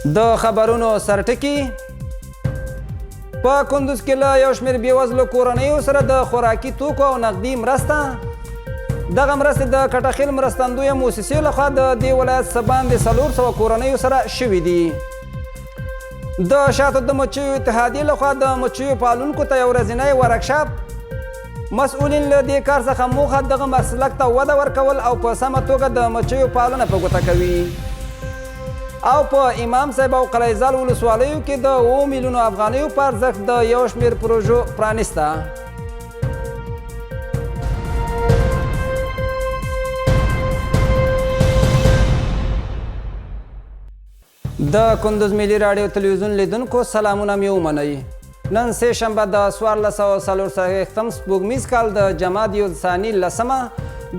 د خبرونو سرټکی په کندوز کې له یو شمېر بېوزلو کورنیو سره د خوراکي توکو او نقدي مرسته. دغه مرستې د کټخیل مرستندویه موسسې لخوا د دې ولایت څخه باندې 400 کورنیو سره شوي دي. د شاتو د مچیو اتحادیې لخوا د مچیو پالونکو ته یو ورځنی ورکشاپ. مسؤلین له دې کار څخه موخه دغه مسلک ته وده ورکول او په سمه توګه د مچیو پالنه په ګوته کوي. او په امام صاحب او قلعه زال ولسوالیو کې د 7 میلیونو افغانیو په ارزښت د یو شمېر پروژو پرانیسته. د کندوز ملي راډیو تلویزیون لیدونکو سلامونه مې ومنئ. نن سه شنبه د 1440 سپوږمیز کال د جمادی الثاني 10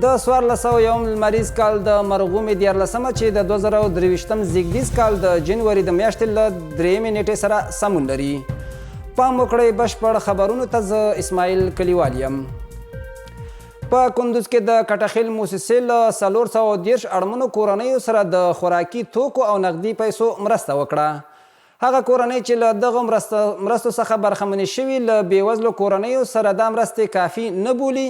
د 1401 لمریز کال د مرغومې 14 چې د 2023 زیږدیز کال د جنوري د میاشتې له 3 نیټې سره سمون لري. پام وکړئ بشپړ خبرونو ته زه اسماعیل کلیوال یم. په کندوز کې د کټخیل موسسې له 430 اړمنو کورنیو سره د خوراکي توکو او نقدي پیسو مرسته وکړه. هغه کورنۍ چې له دغه مرستو څخه برخمنې شوي له بېوزلو کورنیو سره دا مرستې کافي نه بولي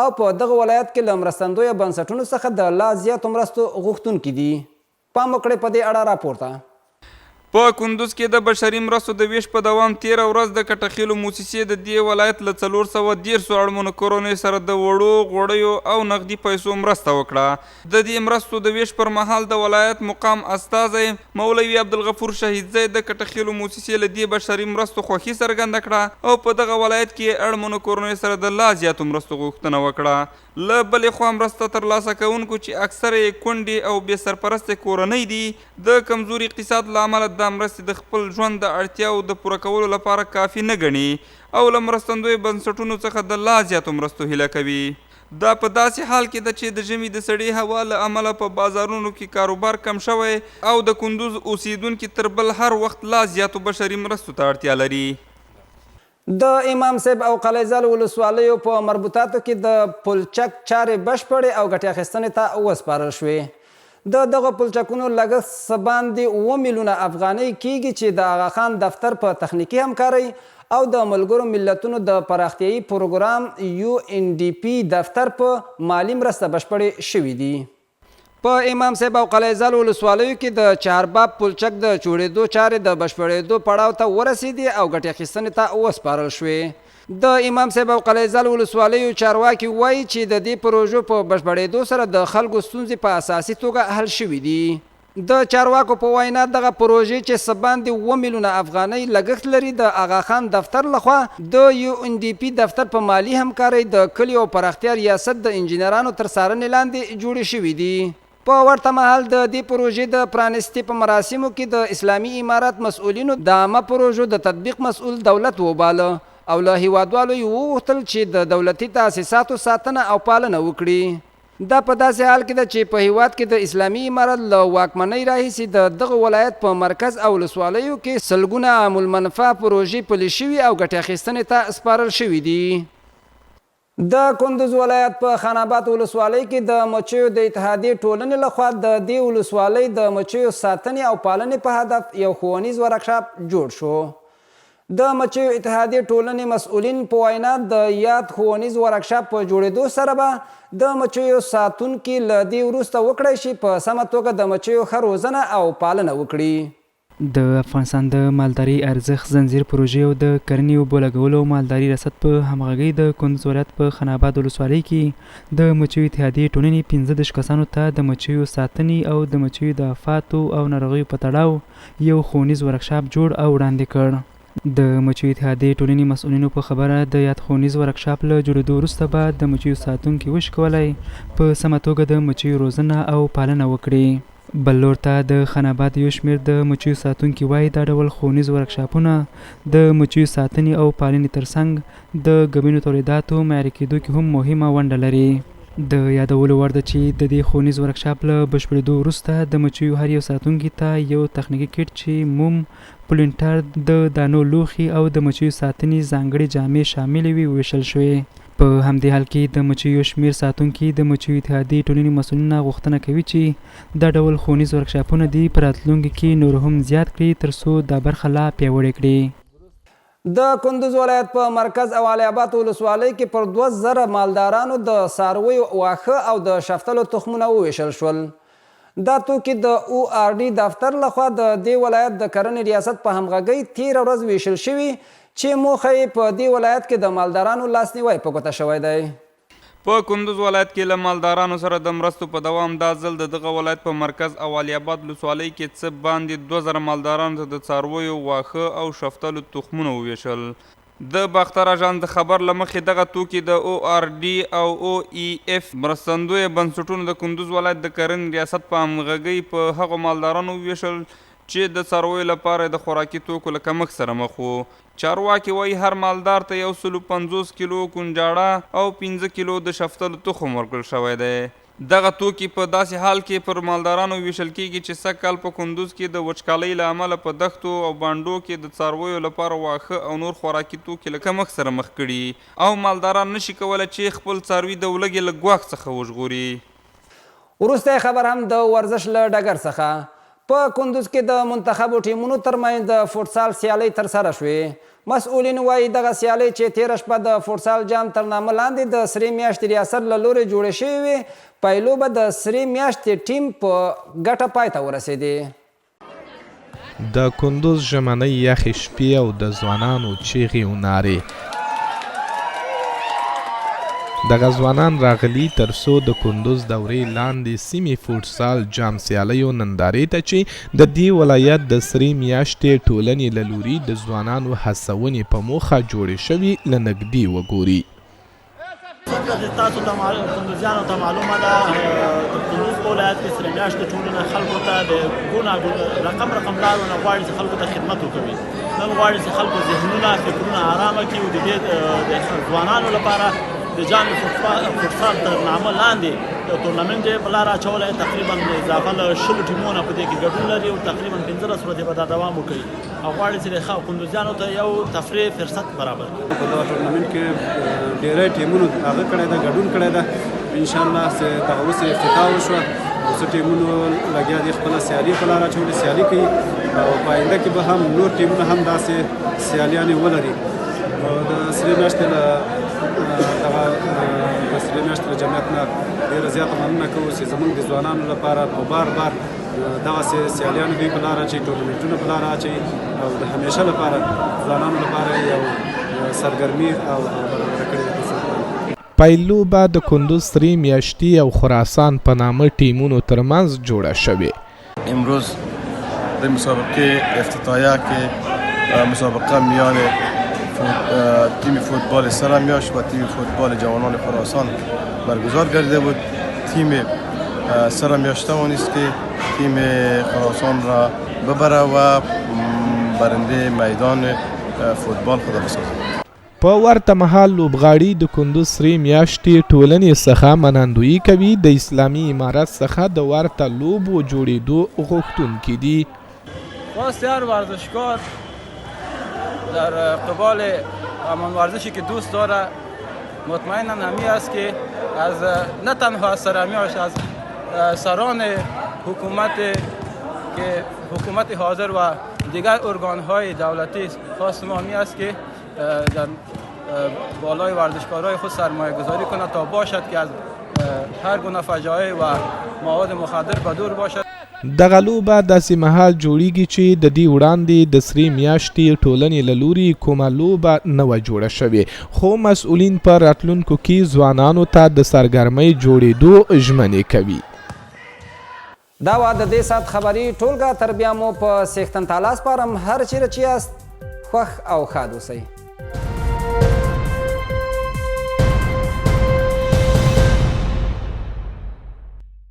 او په دغه ولایت کې له مرستندویه بنسټونو څخه د لا زیاتو مرستو غوښتونکي دي. پام وکړئ په دې اړه راپورته. په کندوز کې د بشري مرستو د ویش په دوام 13 ورځ د کټخیلو موسسې د دې ولایت له 430 اړمنو کورنیو سره د وړو غوړیو او نقدي پیسو مرسته وکړه. د دې مرستو د ویش پر مهال د ولایت مقام استازی مولوي عبدالغفور شهیدزی د کټخیلو موسسې له دې بشري مرستو خوښي څرګنده کړه او په دغه ولایت کې اړمنو کورنیو سره د لا زیاتو مرستو غوښتنه وکړه. له بلې خوا مرسته ترلاسه کوونکو چې اکثره یې کونډې او بې سرپرسته کورنۍ دي د کمزوري اقتصاد له امله دا مرستې د خپل ژوند د اړتیاو د پوره کولو لپاره کافي نه ګڼي او له مرستندویو بنسټونو څخه د لا زیاتو مرستو هیله کوي. دا په داسې حال کې ده چې د ژمي د سړې هوا له امله په بازارونو کې کاروبار کم شوی او د کندوز اوسیدونکي تر بل هر وخت لا زیاتو بشري مرستو ته اړتیا لري. د امام صاحب او قلعه زال ولسوالیو په مربوطاتو کې د پلچک چارې بشپړې او ګټې اخیستنې ته وسپارل شوې. د دغه پلچکونو لګښت څه باندې 7 میلیونه افغانۍ کیږي چې د آغا خان دفتر په تخنیکي همکارۍ او د ملګرو ملتونو د پراختیایي پروګرام UNDP دفتر په مالی مرسته بشپړې شوي دي. په امام صاحب او قلعه زال ولسوالیو کې د چهارباب پلچک د جوړېدو چارې د بشپړېدو پړاو ته ورسېدې او ګټې اخیستنې ته وسپارل شوې. د امام صاحب او قلعه زال ولسوالیو چارواکي وایي چې د دې پروژو په بشپړېدو سره د خلکو ستونزې په اساسي توګه حل شوي دي. د چارواکو په وینا دغه پروژې چې څه باندې 7 میلیونه افغانۍ لګښت لري د آغا خان دفتر لخوا د UNDP دفتر په مالی همکارۍ د کلیو او پراختیا ریاست د انجینرانو تر څارنې لاندې جوړې شوي دي. په ورته مهال د دې پروژې د پرانستې په مراسمو کې د اسلامي امارات مسؤلینو د عامه پروژو د تطبیق مسؤل دولت وباله او له هیوادوالو یې وغوښتل چې د دولتي تاسیساتو ساتنه او پالنه وکړي. دا په داسې حال کې ده چې په هیواد کې د اسلامي امارت له واکمنۍ راهیسې د دغه ولایت په مرکز او ولسوالیو کې سلګونه عام المنفعه پروژې پلي شوي او ګټې اخیستنې ته سپارل شوي دي. د کندوز ولایت په خان آباد ولسوالۍ کې د مچیو د اتحادیې ټولنې لخوا د دې ولسوالۍ د مچیو ساتنې او پالنې په هدف یو ښوونیز ورکشاپ جوړ شو. د مچیو اتحادیې ټولنې مسؤلین په وینا د یاد ښوونیز ورکشاپ په جوړېدو سره به د مچیو ساتونکي له دې وروسته وکړی شي په سمه توګه د مچیو ښه روزنه او پالنه وکړي. د افغانستان د مالداري ارزښت زنجیر پروژې او د کرنې اوبو لګولو او مالداري ریاست په همغږۍ د کندوز ولایت په خان آباد ولسوالۍ کې د مچیو اتحادیې ټولنې 15 کسانو ته د مچیو ساتنې او د مچیو د آفاتو او ناروغیو په تړاو یو ښوونیز ورکشاپ جوړ او وړاندې کړ. د مچیو اتحادیې ټولنې مسؤلینو په خبره د یاد ښوونیز ورکشاپ له جوړېدو وروسته به د مچیو ساتونکي وش کولی په سمه توګه د مچیو روزنه او پالنه وکړي. بل لور ته د خان آباد یو شمېر د مچیو ساتونکي وایي دا ډول ښوونیز ورکشاپونه د مچیو ساتنې او پالنې ترڅنګ د ګبینو تولیداتو معیاري کېدو کې هم مهمه ونډه لري. د یادولو وړ ده چې د دې ښوونیز ورکشاپ له بشپړېدو وروسته د مچیو هر یو ساتونکي ته یو تخنیکي کټ چې موم، پلینټر، د دانو لوښي او د مچیو ساتنې ځانګړې جامې شاملې وي ویشل شوې. په په همدې حال کې د مچیو شمیر ساتونکي د مچیو اتحادیې ټولنې مسؤلینو غوښتنه کوي چې دا ډول ښوونیز ورکشاپونه دي په راتلونکي کې نور هم زیات کړي ترڅو دا برخه لا پیاوړې کړي. د کندوز ولایت په مرکز او علي اباد ولسوالۍ کې پر 2000 مالدارانو د څارویو واښه او د شفتلو تخمونه وویشل شول. دا توکي د ORD دفتر لخوا د دې ولایت د کرنې ریاست په همغږۍ تېره ورځ ویشل شوي چې موخه یې په دې ولایت کې د مالدارانو لاسنیوی په ګوته شوی دی. په کندوز ولایت کې له مالدارانو سره د مرستو په دوام دا ځل د دغه ولایت په مرکز او علي اباد ولسوالۍ کې څه باندې 2000 مالدارانو ته د څارویو واښه او شفتلو تخمونه وویشل. د باختر اژانس د خبر له مخې دغه توکي د ORD او OEF مرستندویه بنسټونو د کندوز ولایت د کرنې ریاست په همغږۍ په هغو مالدارانو وویشل چې د څارویو لپاره د خوراکي توکو له کمښت سره مخ وو. چارواکي وایي هر مالدار ته 150 کیلو کنجاړه او 15 کیلو د شفتلو تخم ورکړل شوی دی. دغه توکي په داسې حال کې پر مالدارانو ویشل کیږي چې سږ کال په کندوز کې د وچکالۍ له امله په دښتو او بانډو کې د څارویو لپاره واښه او نور خوراکي توکي له کمښت سره مخ کړي او مالداران نشي کولی چې خپل څاروي د ولږې له ګواښ څخه وژغوري. وروستی خبر هم د ورزش له ډګر څخه په کندوز کې د منتخبو ټیمونو ترمنځ د فوټسال سیالۍ ترسره شوې. مسؤلین وایي دغه سیالۍ چې تېره شپه د فوټسال جام تر نامه لاندې د سرې میاشتې ریاست له لورې جوړې شوې وې، پایلوبه د سرې میاشتې ټیم په ګټه پای ته ورسېدې. د کندوز ژمنۍ یخې شپې او د ځوانانو چیغې و نارې. دغه ځوانان راغلي ترڅو د کندوز دورې لاندې سیمې فوټسال جام سیالیو نندارې ته چې د دې ولایت د سرې میاشتې ټولنې له لوري د ځوانانو هڅونې په موخه جوړې شوي له نږدې وګوري. څنګه تاسو ته کندوزیانو ته معلومه ده د کندوز په ولایت کې سرې میاشتې ټولنه خلکو ته د ګوناګون رقم لارو نه غواړي چې خلکو ته خدمت وکوي. نن غواړي چې خلکو ذهنونه فکرونه آرامه کړي او د دې ځوانانو لپاره د جام فوټسال تر نامه لاندې د تورنمنټ یې په لاره اچولی. تقریبا اضافه له 20 ټیمونه په دې کې ګډون لري او تقریبا 15 ورځې به دا دوام وکړي او غواړي چې کندوزیانو ته یو تفریح فرصت برابر کړي. په دغه ټورنمنټ کې ډېری ټیمونو هغه کړی ده، ګډون کړی ده. انشاءالله چې دغه اوس افتتاح وشوه او څه ټیمونو لګیا دي خپله سیالي په لاره اچولې، سیالي کوي او په آینده کې به هم نور ټیمونه هم داسې سیالیانې ولري. د سرې میاشتې له جمعیت نه ډېره زیاته مننه کوو چې زموږ د ځوانانو لپاره په بار دغسې سیالیانې دوی په لاره اچوي، ټورنمنټونه په لاره اچوي او د همیشه لپاره ځوانانو لپاره یو سرګرمي او برابره کړې ده. پایلوبه د کندوز سرې میاشتې او خراسان په نامه ټیمونو ترمنځ جوړه شوې. امروز در مسابقه افتتاحیه که مسابقه میان تیم فوتبال سرمیاش و تیم فوتبال جوانان خراسان برگزار گردیده بود. تیم سرمیاش توانست که تیم خراسان را ببره و برنده میدان فوتبال خود بسازد. په ورته مهال لوبغاړي د کندوز سرې میاشتې ټولنې څخه منندویي کوي. د اسلامي امارت څخه د ورته لوبو جوړېدو غوښتونکي دي. خواست هر ورزشکار در قبال همان ورزشی که دوست داره مطمئنا همی است که از نه تنها از سرمیاش، از سران حکومت حاضر و دیگر ارگانهای دولتی خواست ما همی است که در بالای ورزشکارهای خود سرمایه گذاری کنه تا باشد که از هر گونه فجایع و مواد مخدر به دور باشد. دغه لوبه داسې مهال جوړیږي چې د دې وړاندې د سرې میاشتې ټولنې له لوري کومه لوبه نه وه جوړه شوې، خو مسؤلین په راتلونکو کې ځوانانو ته د سرګرمۍ جوړېدو ژمنې کوي. دا وه د دې ساعت خبري ټولګه. تر بیا مو په څښتن تعالی سپارم. هر چیرې چې یاست خوښ او ښاد اوسئ.